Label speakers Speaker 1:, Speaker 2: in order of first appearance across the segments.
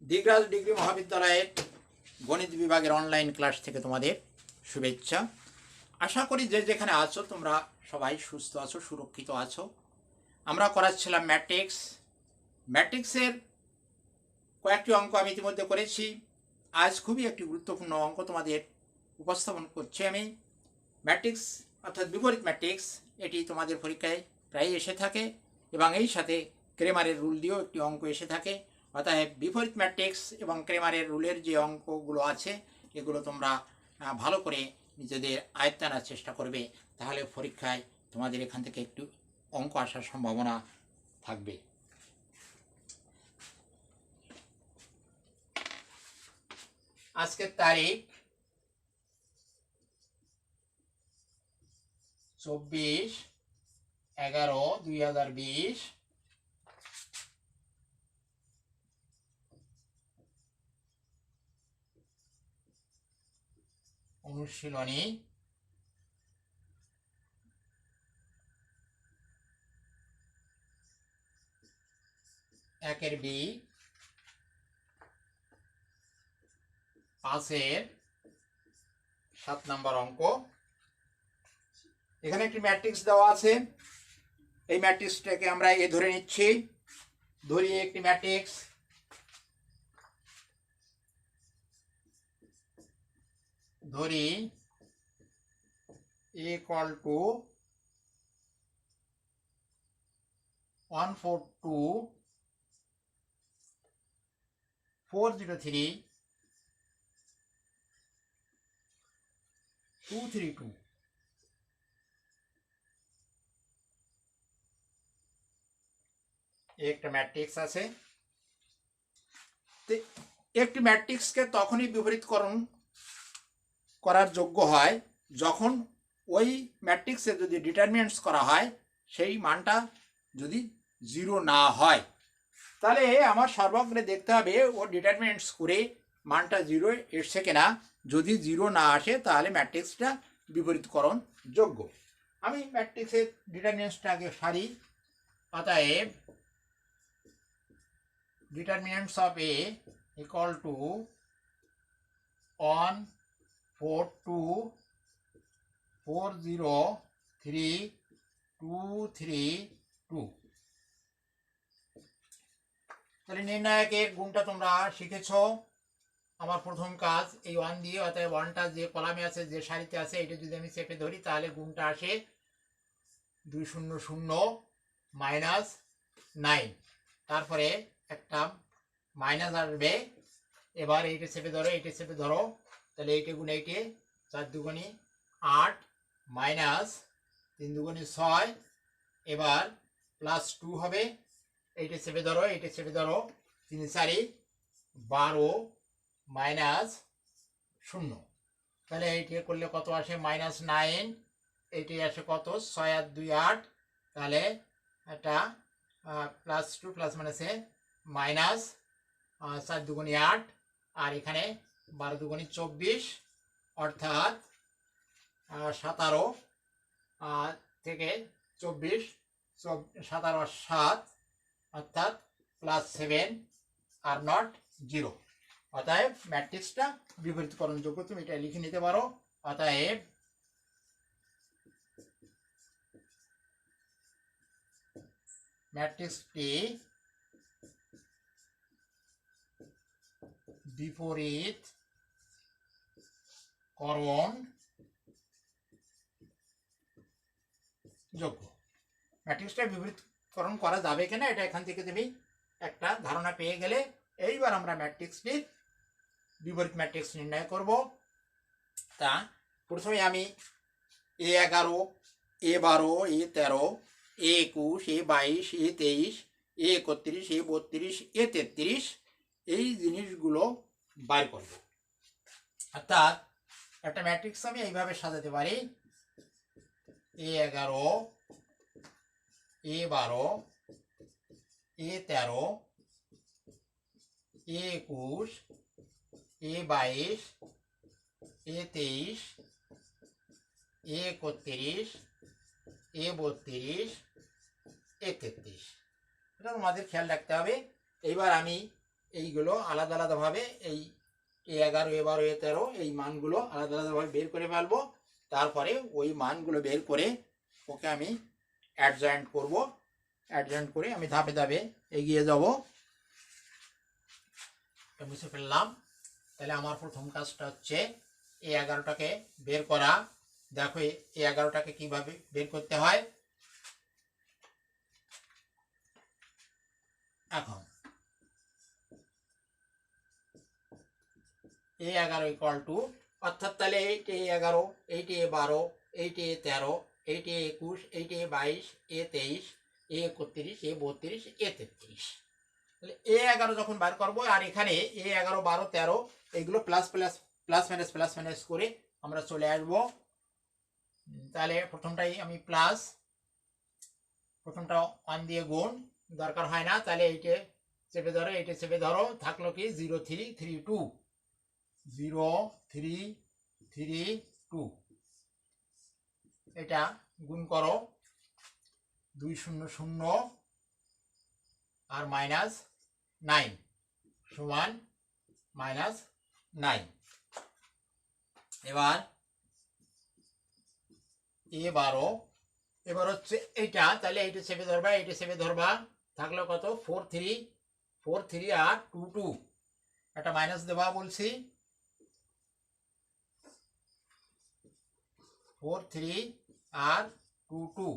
Speaker 1: Digraj degree মহাবিদ্যালয়ের গণিত বিভাগের অনলাইন ক্লাস থেকে তোমাদের শুভেচ্ছা। আশা করি যে যেখানে আছো তোমরা সবাই সুস্থ আছো, সুরক্ষিত আছো। আমরা করাচ্ছিলাম ম্যাট্রিক্সের কয়েকটি অঙ্ক আমি ইতিমধ্যে করেছি। আজ খুবই একটি গুরুত্বপূর্ণ অঙ্ক তোমাদের উপস্থাপন করছি আমি। ম্যাট্রিক্স অর্থাৎ বিপরীত ম্যাট্রিক্স, এটি তোমাদের পরীক্ষায় প্রায়ই এসে থাকে এবং এই সাথে ক্রেমারের রুল দিয়েও একটি অঙ্ক এসে থাকে। অতএব বিপরীত ম্যাট্রিক্স এবং ক্রেমারের রুলের যে অঙ্কগুলো আছে এগুলো তোমরা ভালো করে নিজেদের আয়ত্তে আনার চেষ্টা করবে, তাহলে পরীক্ষায় তোমাদের এখান থেকে একটু অঙ্ক আসার সম্ভাবনা থাকবে। আজকের তারিখ 24/11/2020। অনুশীলনী 1 বি 5 7 নম্বর অঙ্ক। এখানে একটি ম্যাট্রিক্স দেওয়া আছে। এই ম্যাট্রিক্সটাকে আমরা এ ধরে নিচ্ছি। ধরি একটি ম্যাট্রিক্স, ধরি = 142 403 232। একটা ম্যাট্রিক্স আছে। একটি ম্যাট্রিক্সকে তখনই বিপরীতকরণ করার যোগ্য হয় যখন ওই ম্যাট্রিক্সে যদি ডিটারমিনেন্টস করা হয় সেই মানটা যদি 0 না হয়, তাহলে আমার সর্বগ্রে দেখতে হবে ও ডিটারমিনেন্টস করে মানটা 0 এসছে কিনা। যদি 0 না আসে তাহলে ম্যাট্রিক্সটা বিপরীতকরণ যোগ্য। আমি ম্যাট্রিক্সের ডিটারমিনেন্টসটা আগে সারি। অতএব ডিটারমিনেন্টস অফ এ = 1 4 2 4 0 3 2 3 2। তাহলে নির্ণায়কের গুণটা তোমরা শিখেছ। আমার প্রথম কাজ এই 1 দিয়ে, অর্থাৎ 1টা যে কলামে আছে, যে সারিতে আছে, এটা যদি আমি চেপে ধরি তাহলে গুণটা আসে 2 0 0 -9। তারপরে একটা মাইনাস আসবে। এবার এইটা চেপে ধরো, এইটা চেপে ধরো, তাহলে এইটা গুণ এইটে 4 দুগুণে 8 -3 দুগুণে 6। এবার +2 হবে। এইটা চেপে ধরো, এইটা চেপে ধরো, 3 4 12 -0। তাহলে এইটা করলে কত আসে? -9। এইটি আসে কত? 6 আর 2 8। তাহলে এটা +2 প্লাস মাইনাসে মাইনাস 4 দুগুণে 8, আর এখানে 12 দুগুণে 24, অর্থাৎ 17 থেকে 24 17 আর 7, অর্থাৎ +7 আর নট 0। অতএব ম্যাট্রিক্সটা বিপরীতকরণযোগ্য। তুমি এটা লিখে নিতে পারো। অতএব ম্যাট্রিক্সটি বিপরীতকরণ যোগ্য। ম্যাট্রিক্সটা বিপরীতকরণ করা যাবে কিনা এটা এখান থেকে তুমি একটা ধারণা পেয়ে গেলে, এইবার আমরা ম্যাট্রিক্সটির বিপরীত ম্যাট্রিক্স নির্ণয় করব। তা প্রথমে আমি A11 A12 A13 A21 A22 A23 A31 A32 A33 এই জিনিসগুলো বাইর করব। অর্থাৎ একটা ম্যাট্রিক্স আমি এইভাবে সাজাতে পারি: A11 A12 A13 A21 A22 A23 A31 A32 A33। এটা তোমাদের খেয়াল রাখতে হবে। এইবার আমি এইগুলো আলাদা আলাদাভাবে এই A11 A12 A13 এই মানগুলো আলাদা আলাদাভাবে বের করে ফেলবো। তারপরে ওই মানগুলো বের করে ওকে আমি অ্যাডজয়েন্ট করব। অ্যাডজয়েন্ট করে আমি ধাপে ধাপে এগিয়ে যাব। মুছে ফেললাম। তাহলে আমার প্রথম কাজটা হচ্ছে A11টাকে বের করা। দেখো A11টাকে কিভাবে বের করতে হয়। এখন A11 ইকুয়াল টু, অর্থাৎ তাহলে এইটি A11, এইটি A12, এইটি A13, এইটি A21, এইটি A22, A23, A31, A32, A33। তাহলে A11 যখন বার করবো, আর এখানে A11, 12, 13 এইগুলো প্লাস প্লাস প্লাস মাইনাস করে আমরা চলে আসবো। তাহলে প্রথমটাই আমি প্লাস, প্রথমটা 1 দিয়ে গুণ, দরকার হয় না। তাহলে এইটে চেপে ধরো, এইটে চেপে ধরো, থাকলো কি 0332, 0332। এটা গুণ করো, 200 আর -9 সমান -9। এবার A12, এবার হচ্ছে এইটা, তাহলে এইটা চেপে ধরবা, এইটা চেপে ধরবা, থাকলো কত 43 আর 22, একটা মাইনাস দেবা বলছি, 43 আর 22।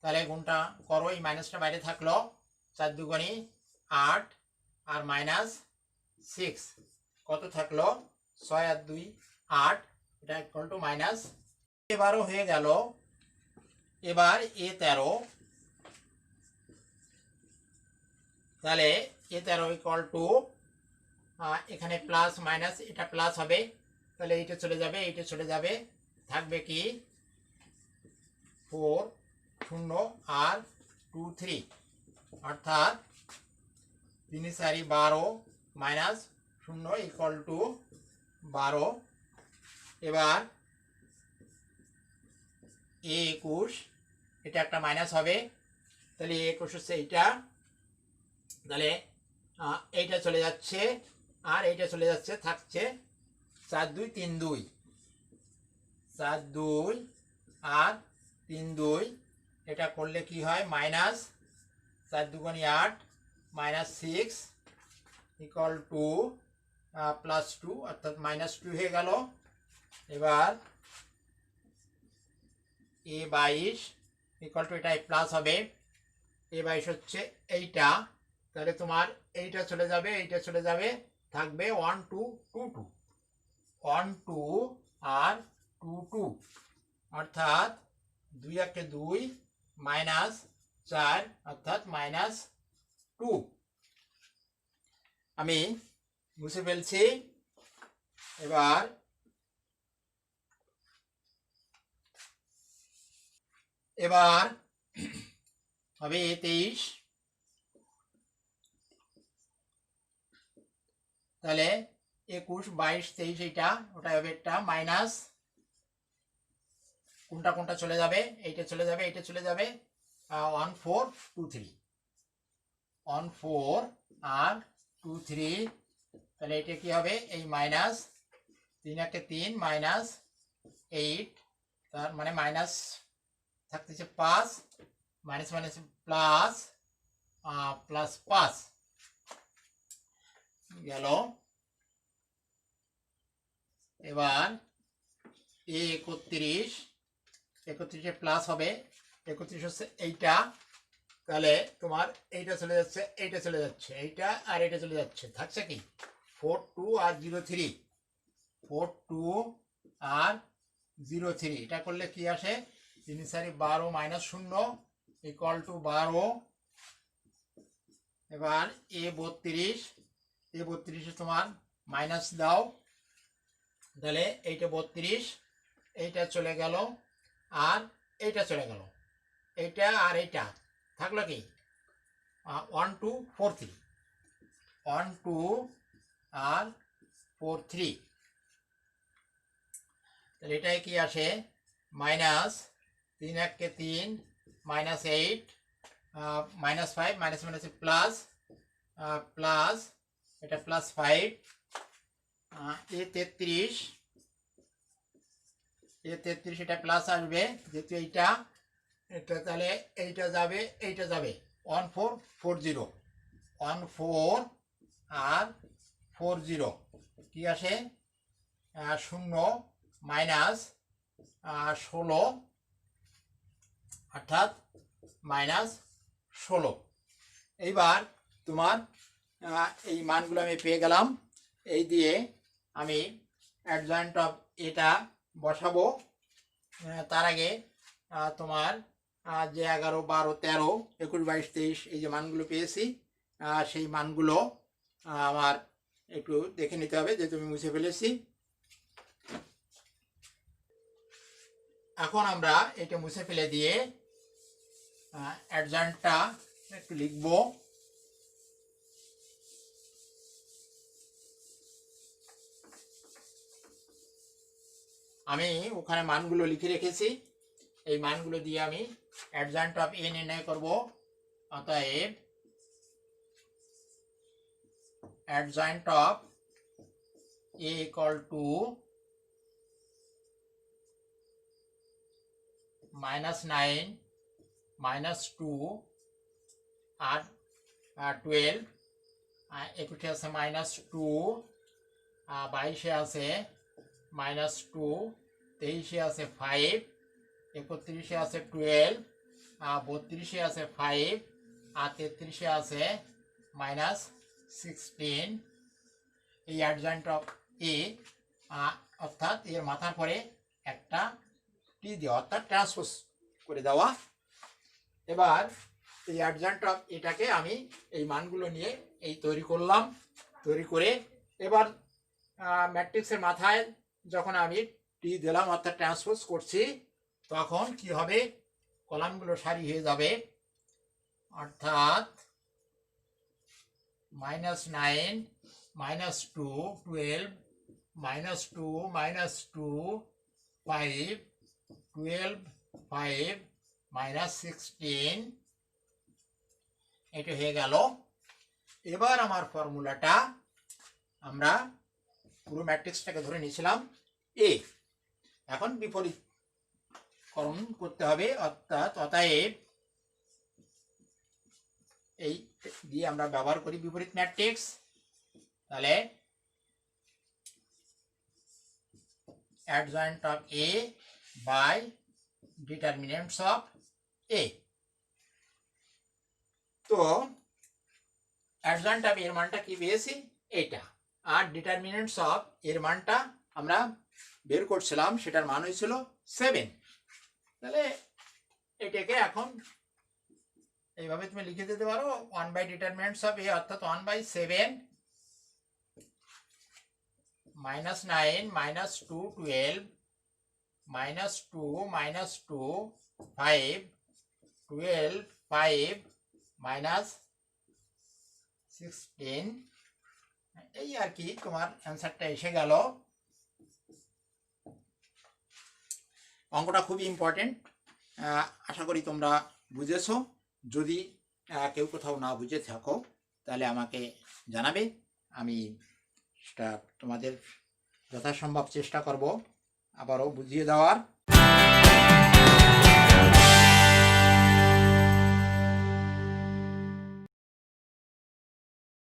Speaker 1: তাহলে গুণটা করো, এই মাইনাসটা বাইরে থাকলো, 4 দুগুণে 8 আর -6 কত থাকলো 6 আর 2 8, এটা ইকুয়াল টু মাইনাস। এবারও হয়ে গেল। এবার A13, তাহলে A13 ইকুয়াল টু, এখানে প্লাস মাইনাস, এটা প্লাস হবে, তাহলে এইটা চলে যাবে, এইটা চলে যাবে, থাকবে কি 4 0 আর 2 3, অর্থাৎ 3 4 12 মাইনাস 0 ইকুয়াল টু 12। এবার A21, এটা একটা মাইনাস হবে, তাহলে A21 হচ্ছে এইটা, তাহলে এইটা চলে যাচ্ছে আর এইটা চলে যাচ্ছে, থাকছে 4 2 3 2, 4 2 আর 3 2, এটা করলে কি হয় মাইনাস 4 দুগুণে 8 -6 ইকুয়াল টু +2, অর্থাৎ -2 হয়ে গেল। এবার A22 ইকুয়াল টু, এটাই প্লাস হবে, A22 হচ্ছে এইটা, তাহলে তোমার এইটা চলে যাবে, এইটা চলে যাবে, থাকবে 1 2 2 2, 1 2 আর 2 2, অর্থাৎ 2 1 2 -4, অর্থাৎ -2। আমি মুছে ফেলছি। এবার হবে A23, তাহলে 21 22 23, এইটা ওটা হবে একটা মাইনাস, কোনটা কোনটা চলে যাবে, এইটা চলে যাবে, এইটা চলে যাবে, 1 4 2 3, 1 4 আর 2 3, তাহলে এটা কি হবে, এই মাইনাস 3 1 3 -8, তার মানে মাইনাস থাকতেছে 5, মাইনাস মাইনাস প্লাস, প্লাস 5 গেল। এবার A31, 31 প্লাস হবে, 31 হচ্ছে এইটা, তাহলে তোমার এইটা চলে যাচ্ছে, এইটা চলে যাচ্ছে, এইটা আর এটা চলে যাচ্ছে, থাকছে কি 4 2 আর 0 3, 4 2 আর 0 3, এটা করলে কি আসে 3 4 12 -0 ইকুয়াল টু 12। এবার A32, তোমার মাইনাস দাও, তাহলে এইটা 32, এইটা চলে গেল আর এইটা চলে গেল, এইটা আর এইটা থাকলো কি 1 2 4 3, 1 2 আর 4 3, তাহলে এটাই কি আসে -3 1 3 -8, -5 মাইনাস মাইনাসে প্লাস প্লাস এটা +5 A33 এটা প্লাস আসবে যেহেতু এটা তাহলে এইটা যাবে 1440 14 আর 40 কি আসে 0 মাইনাস 16 অর্থাৎ -16। এইবার তোমার এই মানগুলো আমি পেয়ে গেলাম। এই দিয়ে আমি অ্যাডজয়েন্ট অফ এটা বসাবো। তার আগে তোমার যে 11 12 13 21 22 23 এই যে মানগুলো পেয়েছি সেই মানগুলো আমার একটু দেখে নিতে হবে, যেহেতু আমি মুছে ফেলেছি। এখন আমরা এটা মুছে ফেলে দিয়ে অ্যাডজয়েন্টটা একটু লিখবো। আমি ওখানে মানগুলো লিখে রেখেছি, এই মানগুলো দিয়ে আমি অ্যাডজয়েন্ট অফ এ নির্ণয় করব। অতএব adjoint of A equal to -9 -2 আর 12 21 আছে -2 22 আছে -2 23 আছে 5 31 আছে 12 32 আছে 5 আর 33 আছে -16। এই অ্যাডজয়েন্ট অফ এ অর্থাৎ এর মাথার পরে একটা টি দেওয়া অর্থাৎ ট্রান্সপোজ করে দেওয়া। এবার এই অ্যাডজয়েন্ট অফ এটাকে আমি এই মানগুলো নিয়ে এই তৈরি করলাম। তৈরি করে এবার ম্যাট্রিক্সের মাথায় যখন আমি টি দিলাম অর্থাৎ ট্রান্সপোজ করছি, তখন কি হবে, কলামগুলো সারি হয়ে যাবে। অর্থাৎ -9 -2 12 -2 -2 5 12 5 -16 এটা হয়ে গেল। এবার আমার ফর্মুলাটা আমরা পুরো ম্যাট্রিক্সটাকে ধরে নিয়েছিলাম এ, এখন বিপরীতকরণ করতে হবে। অতএব এই দিয়ে আমরা ব্যবহার করি বিপরীত ম্যাট্রিক্স। তাহলে adjoint of A by determinants of A. তো অ্যাডজয়েন্ট অফ এর মানটা কি পেয়েছি এইটা, আর ডিটারমিনেন্টস অফ এর মানটা আমরা বের করছিলাম, সেটার মান হয়েছিল 7। তাহলে এটাকে এখন এইভাবে তুমি লিখে দিতে পারো 1 বাই ডিটারমিনেন্টস অফ এ অর্থাৎ 1/7 -9 -2 12 -2 -2 5 12 5 -16। এই আর কি তোমার অ্যান্সারটা এসে গেল। অঙ্কটা খুবই ইম্পর্টেন্ট, আশা করি তোমরা বুঝেছো। যদি কেউ কোথাও না বুঝে থাকো তাহলে আমাকে জানাবে, আমি সেটা তোমাদের যথাসম্ভব চেষ্টা করব আবারও বুঝিয়ে দেওয়ার।